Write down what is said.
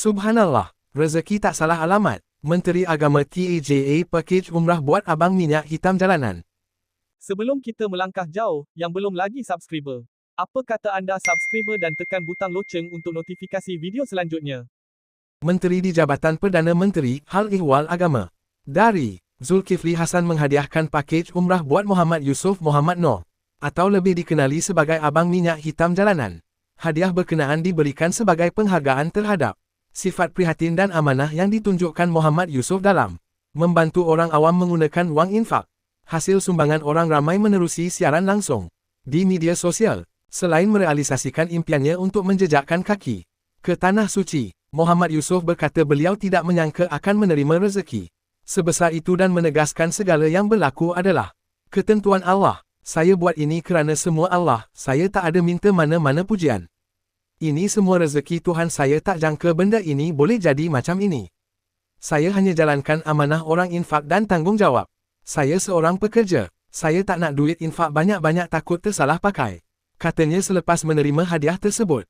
Subhanallah, rezeki tak salah alamat. Menteri Agama TAJA pakej umrah buat abang minyak hitam jalanan. Sebelum kita melangkah jauh, yang belum lagi subscriber, apa kata anda subscriber dan tekan butang loceng untuk notifikasi video selanjutnya? Menteri di Jabatan Perdana Menteri, Hal Ehwal Agama. Dari Zulkifli Hasan menghadiahkan pakej umrah buat Muhammad Yusof Muhammad Noor, atau lebih dikenali sebagai abang minyak hitam jalanan. Hadiah berkenaan diberikan sebagai penghargaan terhadap sifat prihatin dan amanah yang ditunjukkan Muhammad Yusof dalam membantu orang awam menggunakan wang infak. Hasil sumbangan orang ramai menerusi siaran langsung di media sosial. Selain merealisasikan impiannya untuk menjejakkan kaki ke Tanah Suci, Muhammad Yusof berkata beliau tidak menyangka akan menerima rezeki sebesar itu dan menegaskan segala yang berlaku adalah ketentuan Allah. Saya buat ini kerana semua Allah, saya tak ada minta mana-mana pujian. Ini semua rezeki Tuhan, saya tak jangka benda ini boleh jadi macam ini. Saya hanya jalankan amanah orang infak dan tanggungjawab. Saya seorang pekerja. Saya tak nak duit infak banyak-banyak takut tersalah pakai, katanya selepas menerima hadiah tersebut.